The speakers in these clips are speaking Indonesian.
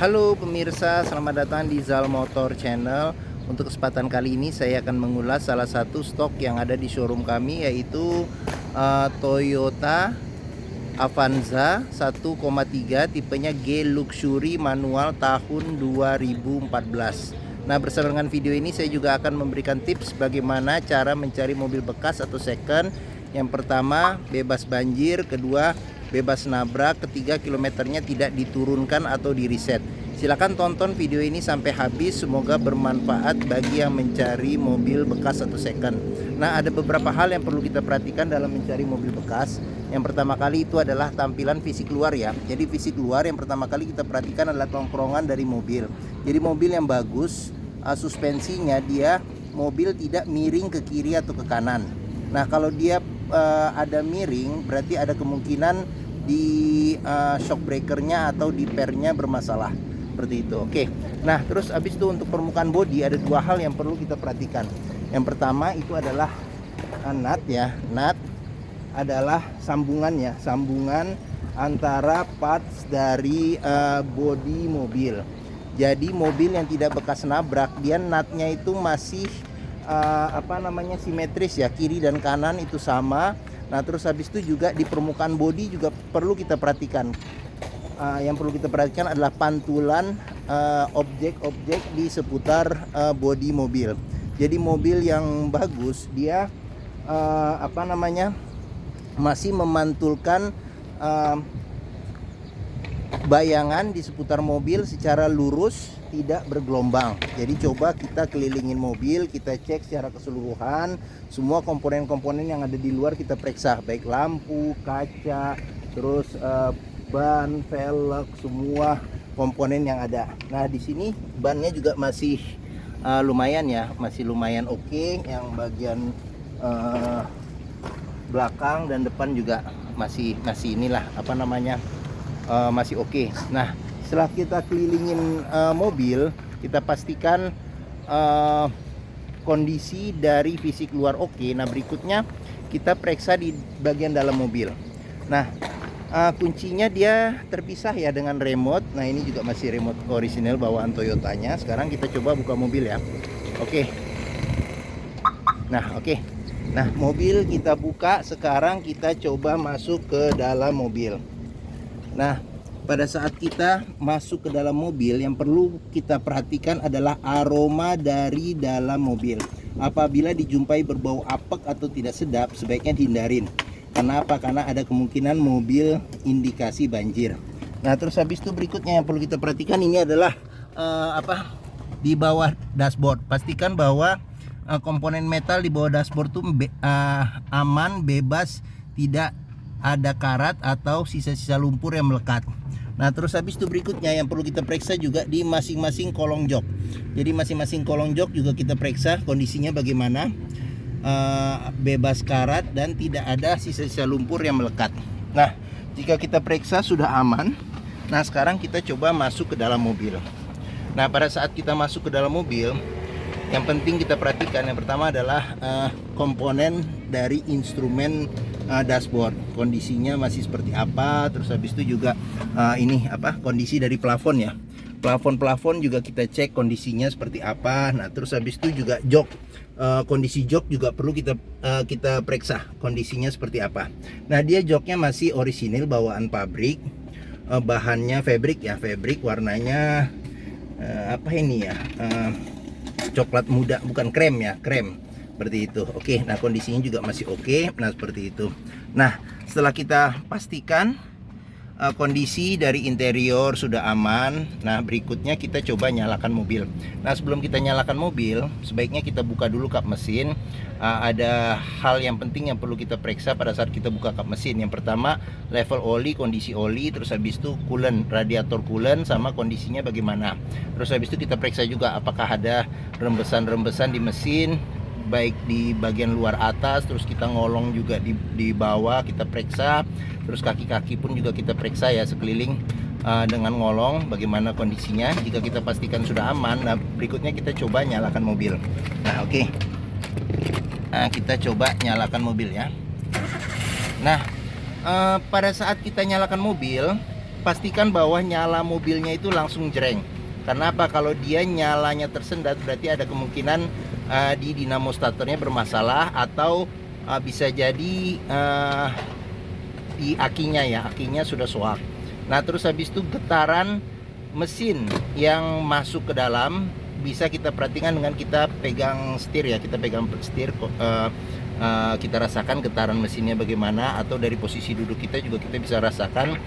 Halo pemirsa, selamat datang di Zal Motor Channel. Untuk kesempatan kali ini saya akan mengulas salah satu stok yang ada di showroom kami, yaitu Toyota Avanza 1,3 tipenya G Luxury manual tahun 2014. Nah, bersama dengan video ini saya juga akan memberikan tips bagaimana cara mencari mobil bekas atau second. Yang pertama, bebas banjir. Kedua, bebas nabrak. Ketiga, kilometernya tidak diturunkan atau di reset. Silahkan tonton video ini sampai habis. Semoga bermanfaat bagi yang mencari mobil bekas atau second. Nah, ada beberapa hal yang perlu kita perhatikan dalam mencari mobil bekas. Yang pertama kali itu adalah tampilan fisik luar ya. Jadi fisik luar yang pertama kali kita perhatikan adalah tongkrongan dari mobil. Jadi mobil yang bagus, suspensinya dia mobil tidak miring ke kiri atau ke kanan. Nah, kalau dia ada miring, berarti ada kemungkinan di shock breakernya atau di pernya bermasalah, seperti itu. Oke. Nah, terus habis itu untuk permukaan bodi ada dua hal yang perlu kita perhatikan. Yang pertama itu adalah nut ya. Nut adalah sambungannya, sambungan antara parts dari bodi mobil. Jadi mobil yang tidak bekas nabrak, dia nutnya itu masih simetris ya, kiri dan kanan itu sama. Nah, terus habis itu juga di permukaan bodi juga perlu kita perhatikan. Yang perlu kita perhatikan adalah pantulan objek-objek di seputar bodi mobil. Jadi mobil yang bagus dia masih memantulkan bayangan di seputar mobil secara lurus, tidak bergelombang. Jadi coba kita kelilingin mobil, kita cek secara keseluruhan semua komponen-komponen yang ada di luar, kita periksa baik lampu, kaca, terus ban, velg, semua komponen yang ada. Nah, di sini bannya juga masih lumayan ya, masih lumayan oke. Yang bagian belakang dan depan juga masih inilah masih oke. Nah, setelah kita kelilingin mobil, kita pastikan kondisi dari fisik luar oke. Nah, berikutnya kita periksa di bagian dalam mobil. Nah, kuncinya dia terpisah ya dengan remote. Nah, ini juga masih remote orisinal bawaan Toyotanya. Sekarang kita coba buka mobil ya. Oke. Nah, oke. Nah, mobil kita buka. Sekarang kita coba masuk ke dalam mobil. Nah, pada saat kita masuk ke dalam mobil, yang perlu kita perhatikan adalah aroma dari dalam mobil. Apabila dijumpai berbau apek atau tidak sedap, sebaiknya dihindarin. Kenapa? Karena ada kemungkinan mobil indikasi banjir. Nah, terus habis itu berikutnya yang perlu kita perhatikan ini adalah di bawah dashboard. Pastikan bahwa komponen metal di bawah dashboard itu aman, bebas, tidak ada karat atau sisa-sisa lumpur yang melekat. Nah, terus habis itu berikutnya yang perlu kita periksa juga di masing-masing kolong jok. Jadi masing-masing kolong jok juga kita periksa kondisinya bagaimana, bebas karat dan tidak ada sisa-sisa lumpur yang melekat. Nah, jika kita periksa sudah aman, nah sekarang kita coba masuk ke dalam mobil. Nah, pada saat kita masuk ke dalam mobil, yang penting kita perhatikan yang pertama adalah komponen dari instrumen dashboard, kondisinya masih seperti apa. Terus habis itu juga kondisi dari plafon ya, plafon juga kita cek kondisinya seperti apa. Nah, terus habis itu juga jok, kondisi jok juga perlu kita periksa kondisinya seperti apa. Nah, dia joknya masih orisinil bawaan pabrik, bahannya fabric ya, fabric, warnanya coklat muda, bukan krem ya, krem seperti itu. Oke, nah kondisinya juga masih oke. Nah, seperti itu. Nah, setelah kita pastikan kondisi dari interior sudah aman, nah berikutnya kita coba nyalakan mobil. Nah, sebelum kita nyalakan mobil, sebaiknya kita buka dulu kap mesin. Ada hal yang penting yang perlu kita periksa pada saat kita buka kap mesin. Yang pertama, level oli, kondisi oli. Terus habis itu coolant, radiator coolant sama kondisinya bagaimana. Terus habis itu kita periksa juga apakah ada rembesan-rembesan di mesin, baik di bagian luar atas. Terus kita ngolong juga di bawah, kita periksa. Terus kaki-kaki pun juga kita periksa ya, sekeliling dengan ngolong bagaimana kondisinya. Jika kita pastikan sudah aman, nah berikutnya kita coba nyalakan mobil. Nah, oke. Nah, kita coba nyalakan mobil ya. Nah, pada saat kita nyalakan mobil, pastikan bahwa nyala mobilnya itu langsung jreng. Karena apa? Kalau dia nyalanya tersendat berarti ada kemungkinan di dinamo statornya bermasalah, atau bisa jadi di akinya ya, akinya sudah soak. Nah terus habis itu getaran mesin yang masuk ke dalam bisa kita perhatikan dengan kita pegang setir ya, kita pegang setir, kita rasakan getaran mesinnya bagaimana, atau dari posisi duduk kita juga kita bisa rasakan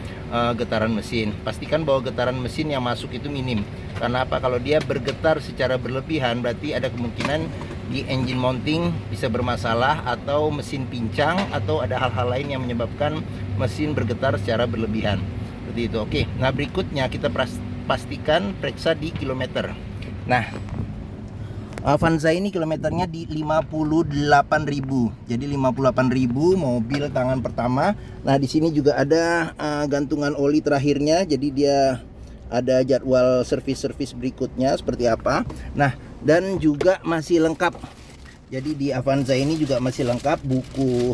getaran mesin. Pastikan bahwa getaran mesin yang masuk itu minim. Karena apa? Kalau dia bergetar secara berlebihan berarti ada kemungkinan di engine mounting bisa bermasalah, atau mesin pincang, atau ada hal-hal lain yang menyebabkan mesin bergetar secara berlebihan. Seperti itu. Oke, nah berikutnya kita pastikan periksa di kilometer. Nah, Avanza ini kilometernya di 58.000. Jadi 58.000 mobil tangan pertama. Nah, di sini juga ada gantungan oli terakhirnya. Jadi dia ada jadwal servis berikutnya seperti apa. Nah, dan juga masih lengkap. Jadi di Avanza ini juga masih lengkap, buku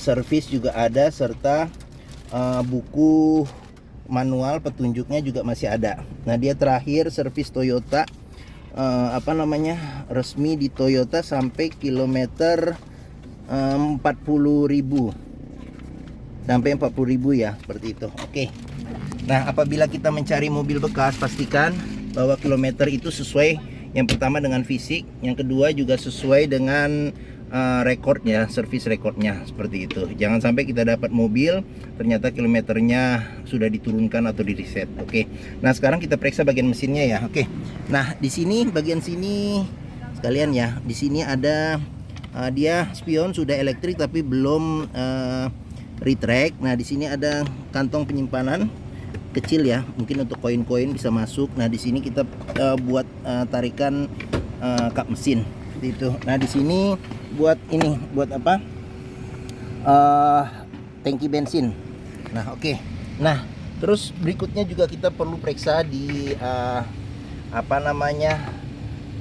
servis juga ada, serta buku manual petunjuknya juga masih ada. Nah, dia terakhir servis Toyota resmi di Toyota sampai kilometer 40.000 sampai 40.000 ya, seperti itu. Oke. Nah, apabila kita mencari mobil bekas, pastikan bahwa kilometer itu sesuai, yang pertama dengan fisik, yang kedua juga sesuai dengan rekornya, servis rekornya, seperti itu. Jangan sampai kita dapat mobil ternyata kilometernya sudah diturunkan atau di reset. Oke. Nah, sekarang kita periksa bagian mesinnya ya. Oke. Nah, di sini bagian sini sekalian ya. Di sini ada dia spion sudah elektrik tapi belum retract. Nah, di sini ada kantong penyimpanan kecil ya, mungkin untuk koin-koin bisa masuk. Nah, di sini kita buat tarikan kap mesin itu. Nah, di sini buat ini, buat apa? Tangki bensin. Nah, oke. Nah, terus berikutnya juga kita perlu periksa di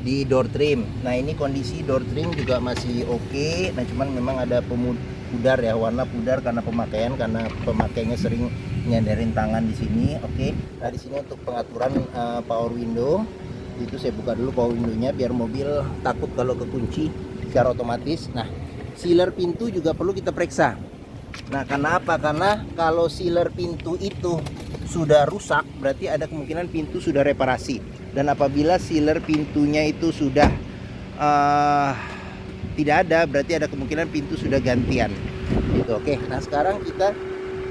di door trim. Nah, ini kondisi door trim juga masih oke. Nah, cuman memang ada pudar ya, warna pudar karena pemakainya sering nyandarin tangan di sini. Oke. Nah, di sini untuk pengaturan power window itu saya buka dulu power window-nya biar mobil takut kalau kekunci secara otomatis. Nah, sealer pintu juga perlu kita periksa. Nah, karena apa? Karena kalau sealer pintu itu sudah rusak berarti ada kemungkinan pintu sudah reparasi. Dan apabila sealer pintunya itu sudah tidak ada, berarti ada kemungkinan pintu sudah gantian. Gitu. Oke. Nah, sekarang kita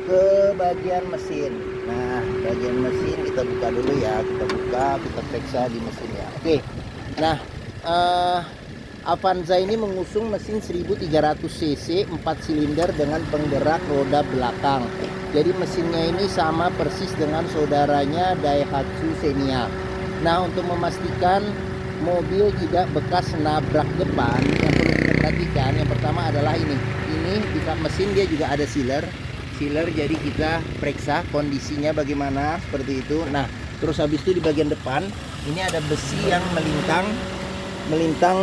ke bagian mesin. Nah, bagian mesin kita buka dulu ya, kita periksa di mesinnya. Oke. Nah, Avanza ini mengusung mesin 1300 cc 4 silinder dengan penggerak roda belakang. Jadi mesinnya ini sama persis dengan saudaranya Daihatsu Xenia. Nah, untuk memastikan mobil tidak bekas nabrak depan, yang perlu kita perhatikan yang pertama adalah ini di kap mesin dia juga ada sealer, jadi kita periksa kondisinya bagaimana, seperti itu. Nah, terus habis itu di bagian depan ini ada besi yang melintang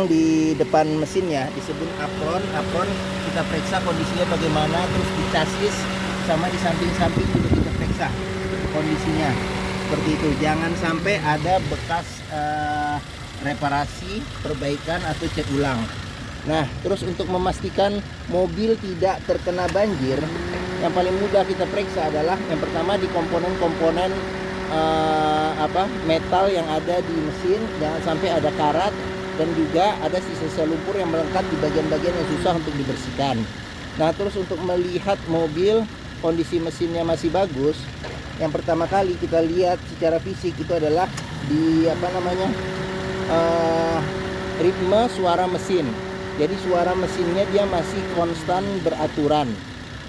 di depan mesinnya, disebut apron. Kita periksa kondisinya bagaimana. Terus di chassis sama di samping-samping juga kita periksa kondisinya, seperti itu. Jangan sampai ada bekas reparasi, perbaikan atau cat ulang. Nah, terus untuk memastikan mobil tidak terkena banjir, yang paling mudah kita periksa adalah yang pertama di komponen-komponen metal yang ada di mesin, jangan sampai ada karat, dan juga ada sisa-sisa lumpur yang melekat di bagian-bagian yang susah untuk dibersihkan. Nah, terus untuk melihat mobil kondisi mesinnya masih bagus, yang pertama kali kita lihat secara fisik itu adalah di ritme suara mesin. Jadi suara mesinnya dia masih konstan beraturan.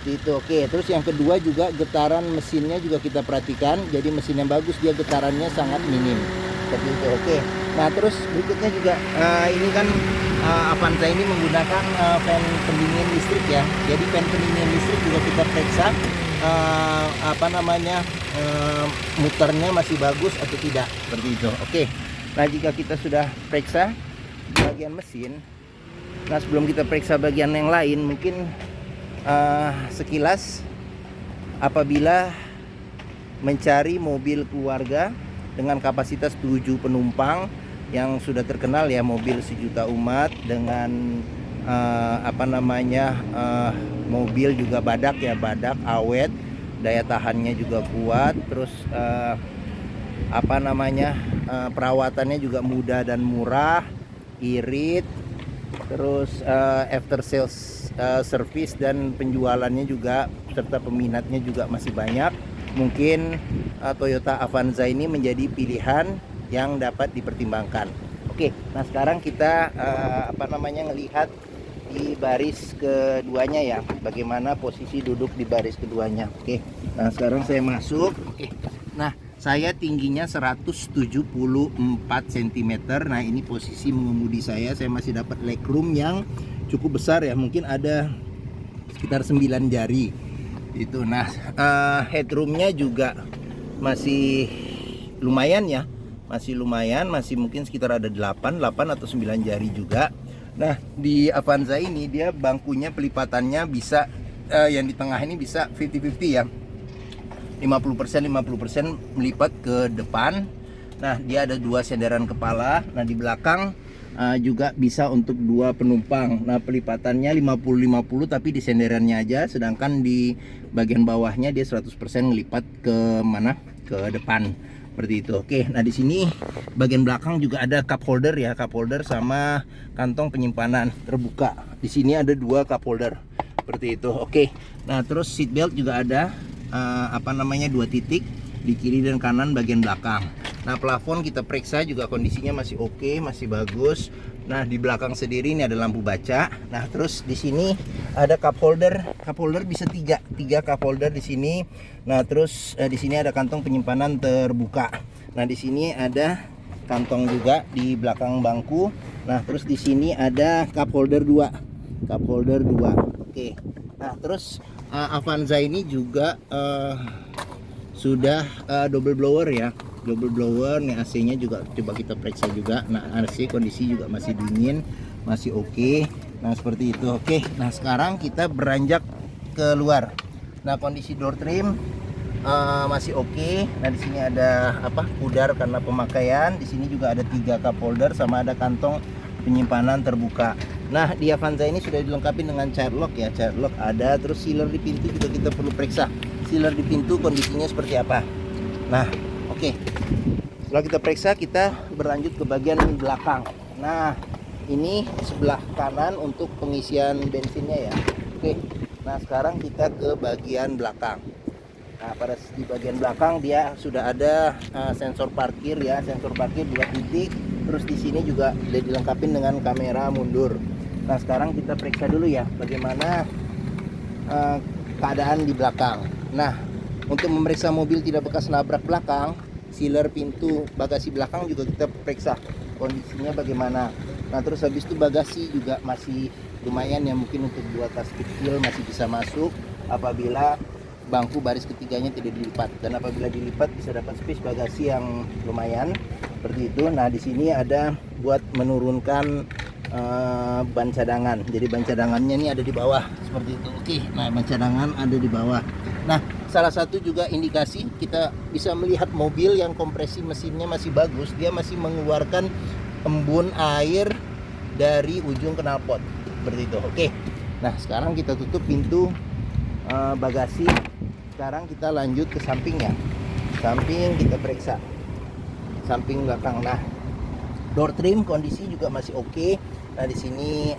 Itu oke. Terus yang kedua juga getaran mesinnya juga kita perhatikan. Jadi mesin yang bagus dia getarannya sangat minim. Seperti itu. Oke. Nah, terus berikutnya juga ini kan Avanza ini menggunakan fan pendingin listrik ya. Jadi fan pendingin listrik juga kita periksa muternya masih bagus atau tidak, seperti itu. Oke. Nah, jika kita sudah periksa bagian mesin, nah sebelum kita periksa bagian yang lain, mungkin sekilas apabila mencari mobil keluarga dengan kapasitas 7 penumpang yang sudah terkenal ya, mobil sejuta umat dengan mobil juga badak ya, badak awet, daya tahannya juga kuat, terus perawatannya juga mudah dan murah, irit, terus after sales service dan penjualannya juga serta peminatnya juga masih banyak. Mungkin Toyota Avanza ini menjadi pilihan yang dapat dipertimbangkan. Oke, nah sekarang kita ngelihat di baris keduanya ya, bagaimana posisi duduk di baris keduanya. Oke, nah sekarang saya masuk. Oke, nah saya tingginya 174 cm. Nah ini posisi mengemudi saya masih dapat legroom yang cukup besar ya, mungkin ada sekitar 9 jari itu. Nah headroomnya juga masih lumayan ya, masih mungkin sekitar ada 8 atau 9 jari juga. Nah di Avanza ini dia bangkunya pelipatannya bisa yang di tengah ini bisa 50-50 ya, 50% melipat ke depan. Nah dia ada 2 senderan kepala. Nah di belakang juga bisa untuk 2 penumpang. Nah pelipatannya 50-50 tapi di senderannya aja, sedangkan di bagian bawahnya dia 100% ngelipat ke depan seperti itu. Oke, nah di sini bagian belakang juga ada cup holder ya, cup holder sama kantong penyimpanan terbuka. Di sini ada 2 cup holder seperti itu. Oke, nah terus seat belt juga ada 2 titik di kiri dan kanan bagian belakang. Nah plafon kita periksa juga kondisinya masih oke, masih bagus. Nah di belakang sendiri ini ada lampu baca. Nah terus di sini ada cup holder bisa 3 cup holder di sini. Nah terus di sini ada kantong penyimpanan terbuka. Nah di sini ada kantong juga di belakang bangku. Nah terus di sini ada cup holder 2. Oke. Nah terus Avanza ini juga sudah double blower ya, double blower. Nih AC-nya juga coba kita periksa juga. Nah AC kondisi juga masih dingin, masih oke. Nah seperti itu. Oke, nah sekarang kita beranjak keluar. Nah kondisi door trim masih oke. Nah di sini ada pudar karena pemakaian. Di sini juga ada 3 cup holder sama ada kantong penyimpanan terbuka. Nah di Avanza ini sudah dilengkapi dengan child lock ya, child lock ada. Terus sealer di pintu juga kita perlu periksa, sealer di pintu kondisinya seperti apa. Nah oke, setelah kita periksa kita berlanjut ke bagian belakang. Nah ini sebelah kanan untuk pengisian bensinnya ya. Oke, nah sekarang kita ke bagian belakang. Nah di bagian belakang dia sudah ada sensor parkir ya, sensor parkir 2 titik. Terus di sini juga sudah dilengkapi dengan kamera mundur. Nah sekarang kita periksa dulu ya bagaimana keadaan di belakang. Nah untuk memeriksa mobil tidak bekas nabrak belakang, sealer pintu bagasi belakang juga kita periksa kondisinya bagaimana. Nah terus habis itu bagasi juga masih lumayan ya, mungkin untuk 2 tas kecil masih bisa masuk apabila bangku baris ketiganya tidak dilipat, dan apabila dilipat bisa dapat space bagasi yang lumayan seperti itu. Nah di sini ada buat menurunkan ban cadangan. Jadi ban cadangannya ini ada di bawah seperti itu. Oke, nah ban cadangan ada di bawah. Nah salah satu juga indikasi kita bisa melihat mobil yang kompresi mesinnya masih bagus, dia masih mengeluarkan embun air dari ujung knalpot seperti itu. Oke, nah sekarang kita tutup pintu bagasi. Sekarang kita lanjut ke sampingnya. Samping kita periksa, samping belakang. Nah door trim kondisi juga masih oke. Nah di sini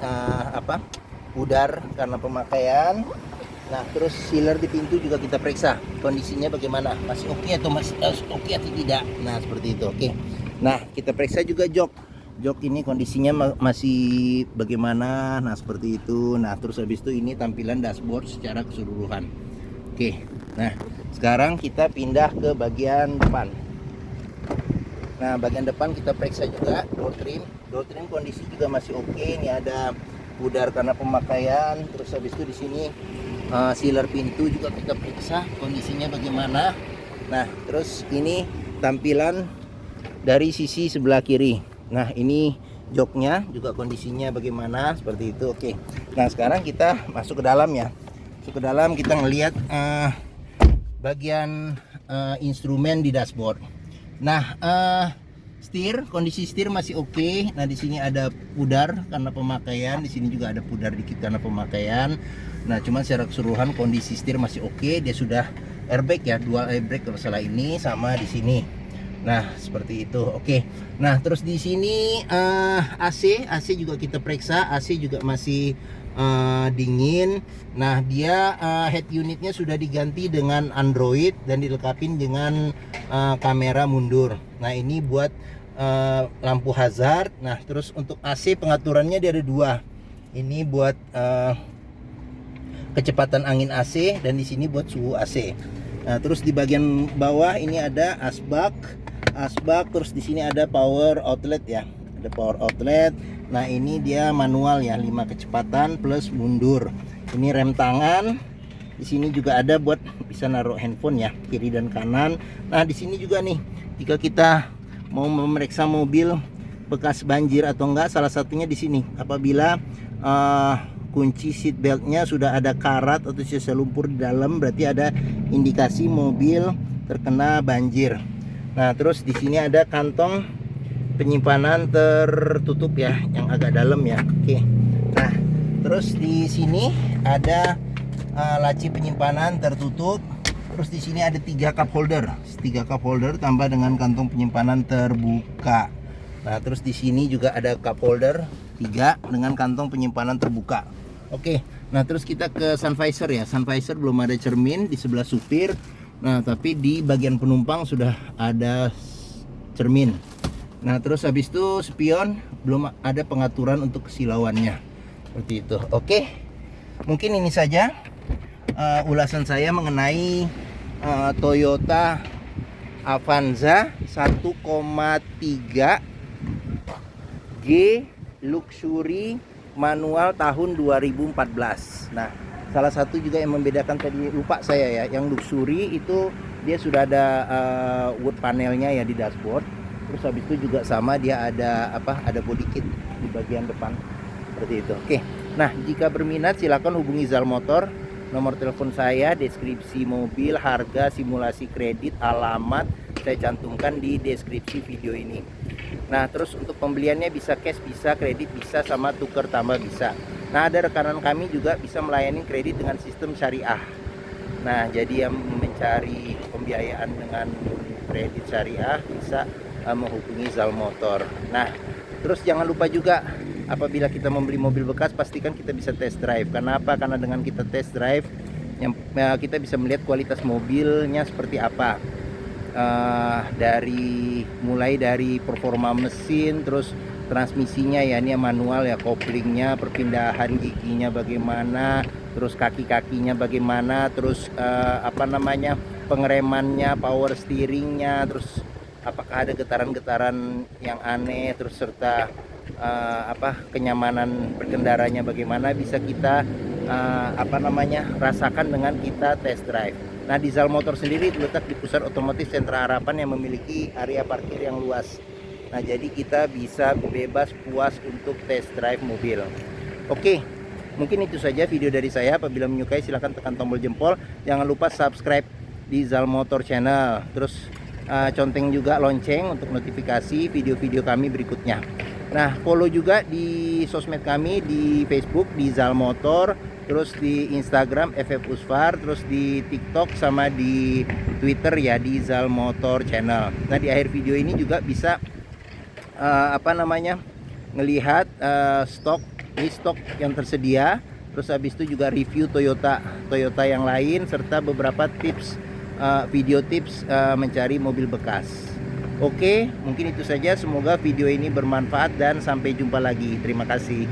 pudar karena pemakaian. Nah terus sealer di pintu juga kita periksa kondisinya bagaimana, masih oke atau masih oke atau tidak. Nah seperti itu. Oke, nah kita periksa juga jok ini kondisinya masih bagaimana. Nah seperti itu. Nah terus habis itu ini tampilan dashboard secara keseluruhan. Oke, nah sekarang kita pindah ke bagian depan. Nah bagian depan kita periksa juga door trim kondisi juga masih oke. Ini ada pudar karena pemakaian. Terus habis itu di sini sealer pintu juga kita periksa kondisinya bagaimana. Nah terus ini tampilan dari sisi sebelah kiri. Nah ini joknya juga kondisinya bagaimana seperti itu. Oke, nah sekarang kita masuk ke dalam ya. Masuk ke dalam kita ngelihat bagian instrumen di dashboard. Nah, kondisi setir masih oke. Nah, di sini ada pudar karena pemakaian, di sini juga ada pudar dikit karena pemakaian. Nah, cuman secara keseluruhan kondisi setir masih oke. Dia sudah airbag ya, dual airbag kalau salah ini, sama di sini. Nah, seperti itu. Oke. Nah, terus di sini AC juga kita periksa. AC juga masih dingin. Nah, dia head unitnya sudah diganti dengan Android dan dilengkapi dengan kamera mundur. Nah, ini buat lampu hazard. Nah, terus untuk AC pengaturannya dia ada dua. Ini buat kecepatan angin AC dan di sini buat suhu AC. Nah, terus di bagian bawah ini ada asbak, terus di sini ada power outlet ya. Ada power outlet. Nah, ini dia manual ya, 5 kecepatan plus mundur. Ini rem tangan. Di sini juga ada buat bisa naruh handphone ya, kiri dan kanan. Nah, di sini juga nih, jika kita mau memeriksa mobil bekas banjir atau enggak, salah satunya di sini. Apabila kunci seat beltnya sudah ada karat atau sisa lumpur di dalam, berarti ada indikasi mobil terkena banjir. Nah, terus di sini ada kantong penyimpanan tertutup ya, yang agak dalam ya. Oke. Nah, terus di sini ada laci penyimpanan tertutup. Terus di sini ada 3 cup holder tambah dengan kantong penyimpanan terbuka. Nah, terus di sini juga ada cup holder 3 dengan kantong penyimpanan terbuka. Oke. Nah, terus kita ke sun visor ya. Sun visor belum ada cermin di sebelah supir. Nah, tapi di bagian penumpang sudah ada cermin. Nah, terus habis itu spion belum ada pengaturan untuk kesilauannya. Seperti itu. Oke. Mungkin ini saja ulasan saya mengenai Toyota Avanza 1,3 G Luxury manual tahun 2014. Nah, salah satu juga yang membedakan tadi, lupa saya ya, yang Luxury itu dia sudah ada wood panelnya ya di dashboard. Terus habis itu juga sama, dia ada ada body kit di bagian depan seperti itu. Oke. Nah, jika berminat silakan hubungi Zal Motor. Nomor telepon saya, deskripsi mobil, harga, simulasi kredit, alamat saya cantumkan di deskripsi video ini. Nah, terus untuk pembeliannya bisa cash, bisa kredit, bisa sama tuker tambah bisa. Nah, ada rekanan kami juga bisa melayani kredit dengan sistem syariah. Nah, jadi yang mencari pembiayaan dengan kredit syariah bisa menghubungi Zal Motor. Nah, terus jangan lupa juga apabila kita membeli mobil bekas, pastikan kita bisa test drive. Kenapa? Karena dengan kita test drive kita bisa melihat kualitas mobilnya seperti apa. Mulai dari performa mesin, terus transmisinya ya, ini manual ya, koplingnya, perpindahan giginya bagaimana, terus kaki-kakinya bagaimana, terus pengeremannya, power steeringnya, terus apakah ada getaran-getaran yang aneh, terus serta kenyamanan berkendaranya bagaimana, bisa kita rasakan dengan kita test drive. Nah, di Zal Motor sendiri terletak di pusat otomotif Sentra Harapan yang memiliki area parkir yang luas. Nah, jadi kita bisa bebas puas untuk test drive mobil. Oke, mungkin itu saja video dari saya. Apabila menyukai silahkan tekan tombol jempol. Jangan lupa subscribe di Zal Motor channel. Terus conteng juga lonceng untuk notifikasi video-video kami berikutnya. Nah, follow juga di sosmed kami, di Facebook di Zal Motor, terus di Instagram FF Usfar, terus di TikTok sama di Twitter ya di Zal Motor channel. Nah, di akhir video ini juga bisa ngelihat stok yang tersedia, terus habis itu juga review Toyota yang lain serta beberapa tips video tips mencari mobil bekas. Oke, mungkin itu saja. Semoga video ini bermanfaat dan sampai jumpa lagi. Terima kasih.